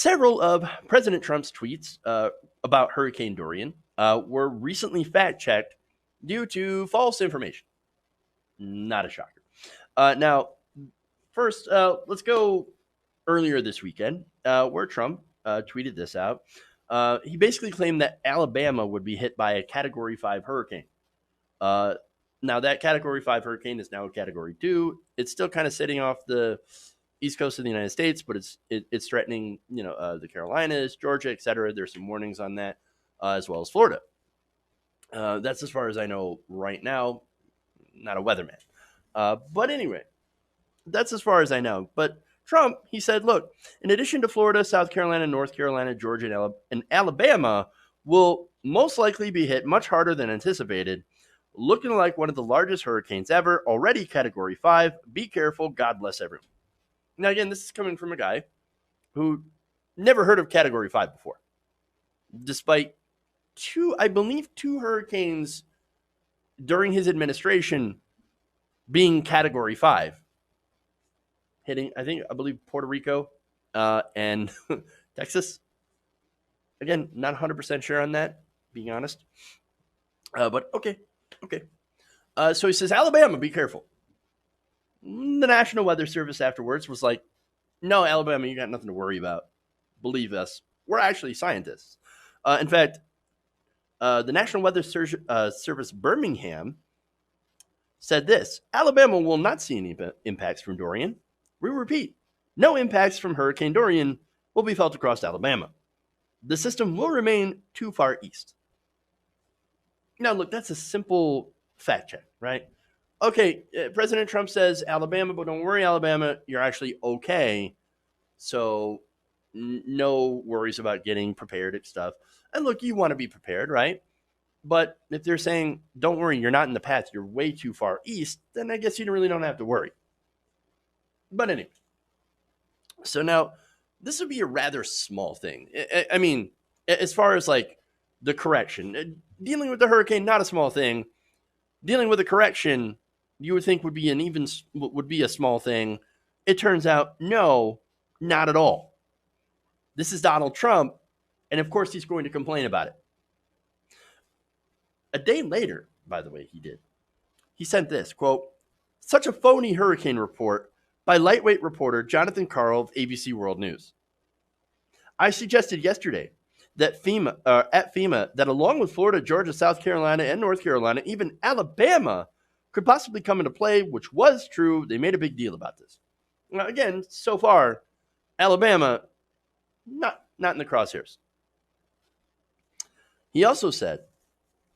Several of President Trump's tweets about Hurricane Dorian were recently fact-checked due to false information. Not a shocker. Now, first, let's go earlier this weekend, where Trump tweeted this out. He basically claimed that Alabama would be hit by a Category 5 hurricane. Now, that Category 5 hurricane is now a Category 2. It's still kind of sitting off the east coast of the United States, but it's threatening, the Carolinas, Georgia, etc. There's some warnings on that, as well as Florida. That's as far as I know right now. Not a weatherman. But anyway, that's as far as I know. But Trump, he said, look, in addition to Florida, South Carolina, North Carolina, Georgia, and Alabama will most likely be hit much harder than anticipated, looking like one of the largest hurricanes ever, already Category 5. Be careful. God bless everyone. Now, again, this is coming from a guy who never heard of Category 5 before, despite two hurricanes during his administration being Category 5, hitting, I believe, Puerto Rico and Texas. Again, not 100% sure on that, being honest. But okay. So he says, Alabama, be careful. The National Weather Service afterwards was like, no, Alabama, you got nothing to worry about. Believe us. We're actually scientists. In fact, the National Weather Service Birmingham said this: Alabama will not see any impacts from Dorian. We repeat, no impacts from Hurricane Dorian will be felt across Alabama. The system will remain too far east. Now, look, that's a simple fact check, right? Okay, President Trump says Alabama, but don't worry, Alabama, you're actually okay. So no worries about getting prepared and stuff. And look, you want to be prepared, right? But if they're saying, don't worry, you're not in the path, you're way too far east, then I guess you really don't have to worry. But anyway, so now this would be a rather small thing. I mean, as far as like the correction, dealing with the hurricane, not a small thing. Dealing with a correction, you would think would be a small thing. It turns out, no, not at all. This is Donald Trump, and of course he's going to complain about it. A day later, by the way, he sent this, quote, such a phony hurricane report by lightweight reporter Jonathan Karl of ABC World News. I suggested yesterday that FEMA, that along with Florida, Georgia, South Carolina, and North Carolina, even Alabama could possibly come into play, which was true. They made a big deal about this. Now, again, so far, Alabama, not in the crosshairs. He also said,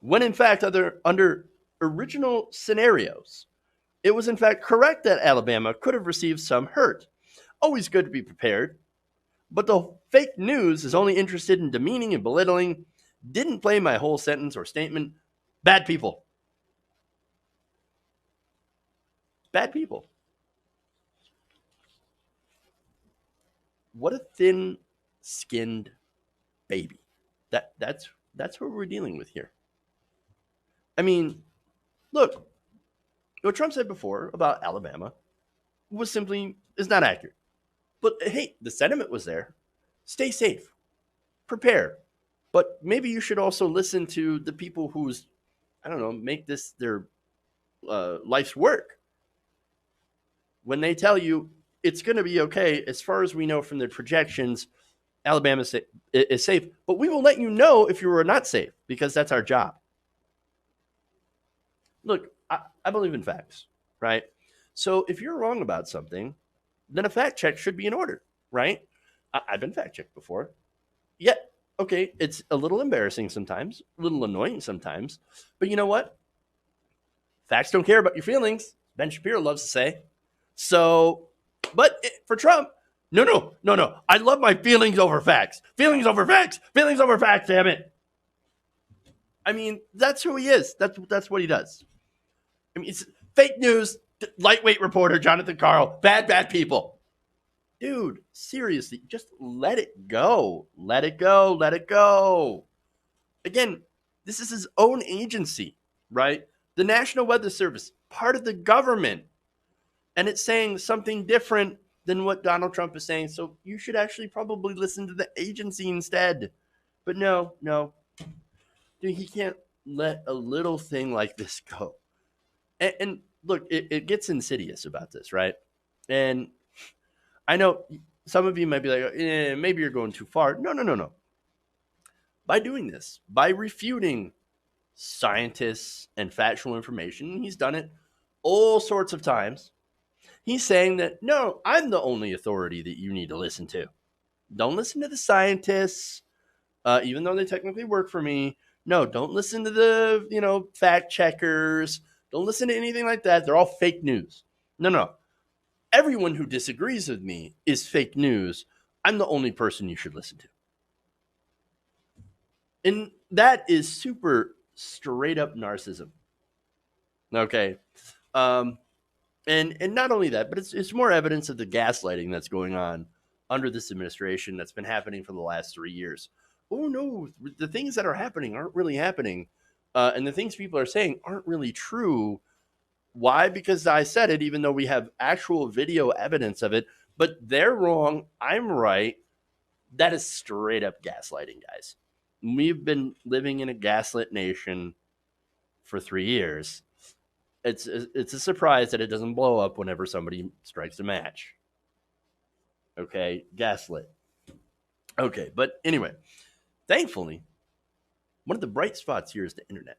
when in fact, under original scenarios, it was in fact correct that Alabama could have received some hurt. Always good to be prepared. But the fake news is only interested in demeaning and belittling. Didn't play my whole sentence or statement. Bad people. Bad people. What a thin-skinned baby. That's what we're dealing with here. I mean, look, what Trump said before about Alabama is not accurate. But hey, the sentiment was there. Stay safe. Prepare. But maybe you should also listen to the people who's, make this their life's work. When they tell you it's going to be okay, as far as we know from the projections, Alabama is safe. But we will let you know if you are not safe, because that's our job. Look, I believe in facts, right? So if you're wrong about something, then a fact check should be in order, right? I've been fact checked before. Yeah, okay, it's a little embarrassing sometimes, a little annoying sometimes, but you know what? Facts don't care about your feelings, Ben Shapiro loves to say. So, but for Trump, no. I love my feelings over facts. Feelings over facts. Feelings over facts, damn it. I mean, that's who he is. That's what he does. I mean, it's fake news, lightweight reporter Jonathan Karl, bad people. Dude, seriously, just let it go. Let it go. Again, this is his own agency, right? The National Weather Service, part of the government. And it's saying something different than what Donald Trump is saying. So you should actually probably listen to the agency instead. But no, no, dude, he can't let a little thing like this go. And look, it gets insidious about this, right? And I know some of you might be like, maybe you're going too far. No, no, no, no. By doing this, by refuting scientists and factual information, he's done it all sorts of times. He's saying that, no, I'm the only authority that you need to listen to. Don't listen to the scientists, even though they technically work for me. No, don't listen to the, fact checkers. Don't listen to anything like that. They're all fake news. No, no. Everyone who disagrees with me is fake news. I'm the only person you should listen to. And that is super straight up narcissism. Okay. And not only that, but it's more evidence of the gaslighting that's going on under this administration that's been happening for the last 3 years. Oh no, the things that are happening aren't really happening. And the things people are saying aren't really true. Why? Because I said it, even though we have actual video evidence of it, but they're wrong. I'm right. That is straight up gaslighting, guys. We've been living in a gaslit nation for 3 years. It's a surprise that it doesn't blow up whenever somebody strikes a match. Okay, gaslit. Okay, but anyway, thankfully, one of the bright spots here is the internet,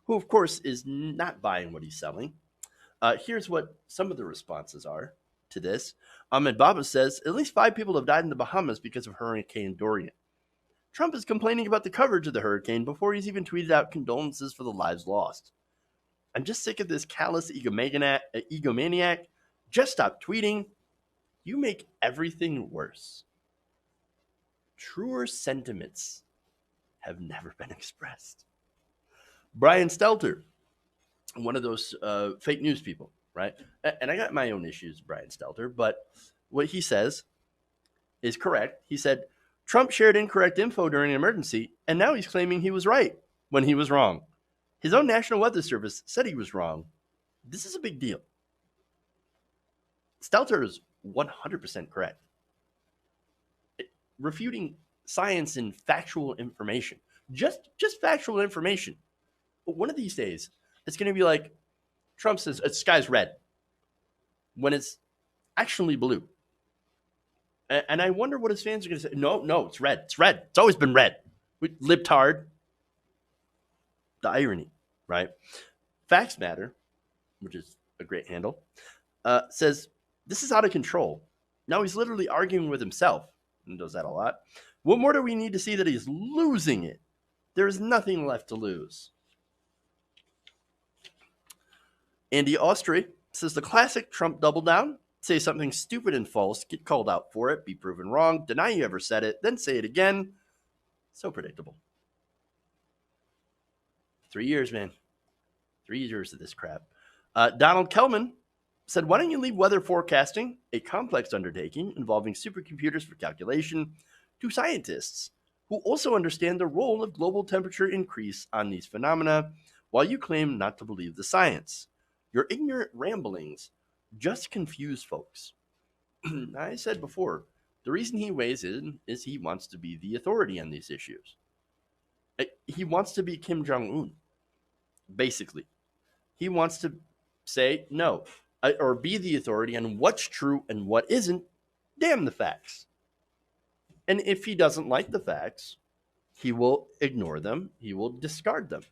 who of course is not buying what he's selling. Here's what some of the responses are to this. Ahmed Baba says, at least 5 people have died in the Bahamas because of Hurricane Dorian. Trump is complaining about the coverage of the hurricane before he's even tweeted out condolences for the lives lost. I'm just sick of this callous egomaniac. Just stop tweeting. You make everything worse. Truer sentiments have never been expressed. Brian Stelter, one of those fake news people, right? And I got my own issues, Brian Stelter, but what he says is correct. He said, Trump shared incorrect info during an emergency, and now he's claiming he was right when he was wrong. His own National Weather Service said he was wrong. This is a big deal. Stelter is 100% correct. Refuting science and factual information. Just factual information. But one of these days, it's going to be like Trump says, the sky's red, when it's actually blue. And I wonder what his fans are going to say. No, it's red. It's red. It's always been red. We libtard. The irony, right? Facts Matter, which is a great handle, says, this is out of control. Now he's literally arguing with himself, and does that a lot. What more do we need to see that he's losing it? There is nothing left to lose. Andy Austri says, the classic Trump double down. Say something stupid and false, get called out for it, be proven wrong, deny you ever said it, then say it again. So predictable. 3 years, man. 3 years of this crap. Donald Kellman said, why don't you leave weather forecasting, a complex undertaking involving supercomputers for calculation, to scientists who also understand the role of global temperature increase on these phenomena, while you claim not to believe the science. Your ignorant ramblings just confuse folks. I said before, the reason he weighs in is he wants to be the authority on these issues. He wants to be Kim Jong-un, basically. He wants to say no, or be the authority on what's true and what isn't. Damn the facts. And if he doesn't like the facts, he will ignore them. He will discard them.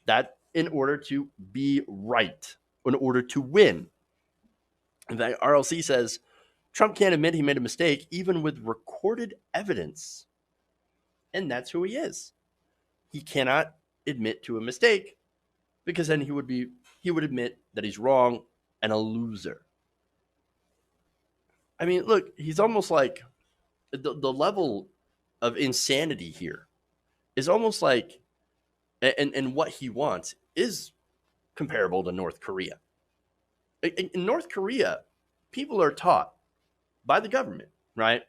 That in order to be right, in order to win. In fact, RLC says, Trump can't admit he made a mistake, even with recorded evidence. And that's who he is. He cannot admit to a mistake, because then he would admit that he's wrong and a loser. I mean, look, he's almost like the level of insanity here is almost like, and what he wants is comparable to North Korea. In North Korea, people are taught by the government, right?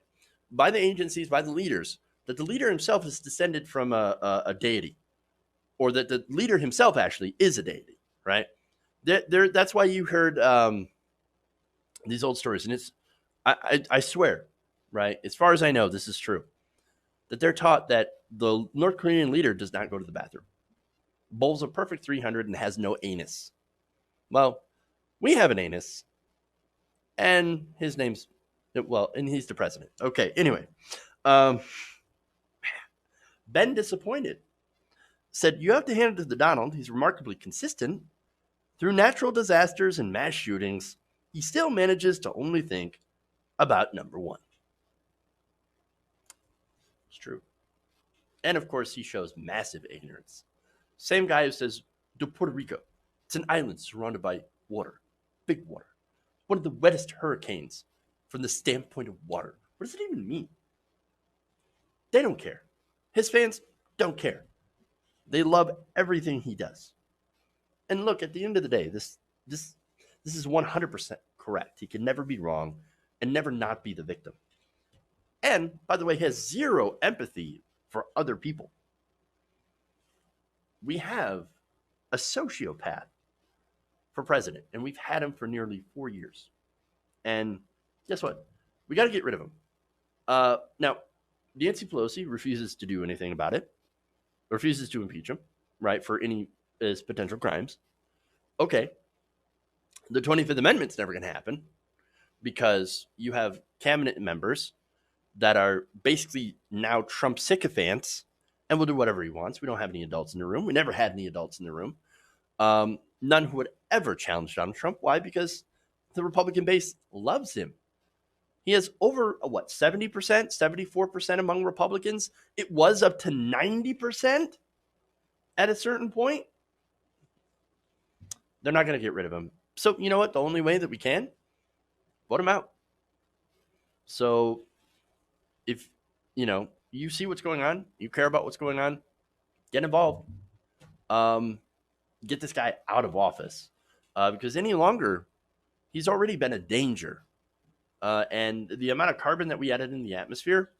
By the agencies, by the leaders, that the leader himself is descended from a deity, or that the leader himself actually is a deity, right? That's why you heard these old stories, and I swear, right? As far as I know, this is true. That they're taught that the North Korean leader does not go to the bathroom, bowls a perfect 300, and has no anus. Well, we have an anus, and his name's and he's the president. Okay, anyway, um, Ben disappointed. Said you have to hand it to the Donald. He's remarkably consistent. Through natural disasters and mass shootings, he still manages to only think about number one. It's true. And of course, he shows massive ignorance. Same guy who says, to Puerto Rico, it's an island surrounded by water, big water. One of the wettest hurricanes from the standpoint of water. What does it even mean? They don't care. His fans don't care. They love everything he does. And look, at the end of the day, this is 100% correct. He can never be wrong and never not be the victim. And by the way, he has zero empathy for other people. We have a sociopath for president, and we've had him for nearly 4 years. And guess what? We got to get rid of him. Now, Nancy Pelosi refuses to do anything about it, refuses to impeach him, right, for any his potential crimes. Okay. The 25th Amendment's never going to happen because you have cabinet members that are basically now Trump sycophants and will do whatever he wants. We don't have any adults in the room. We never had any adults in the room. None who would ever challenge Donald Trump. Why? Because the Republican base loves him. He has over, 70%, 74% among Republicans. It was up to 90% at a certain point. They're not going to get rid of him. So, you know what? The only way that we can, vote him out. So, if, you see what's going on, you care about what's going on, get involved. Get this guy out of office. Because any longer, he's already been a danger. And the amount of carbon that we added in the atmosphere,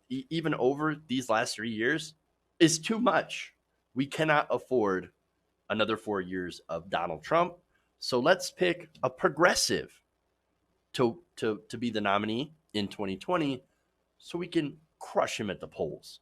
even over these last 3 years, is too much. We cannot afford another 4 years of Donald Trump. So let's pick a progressive to be the nominee in 2020 so we can crush him at the polls.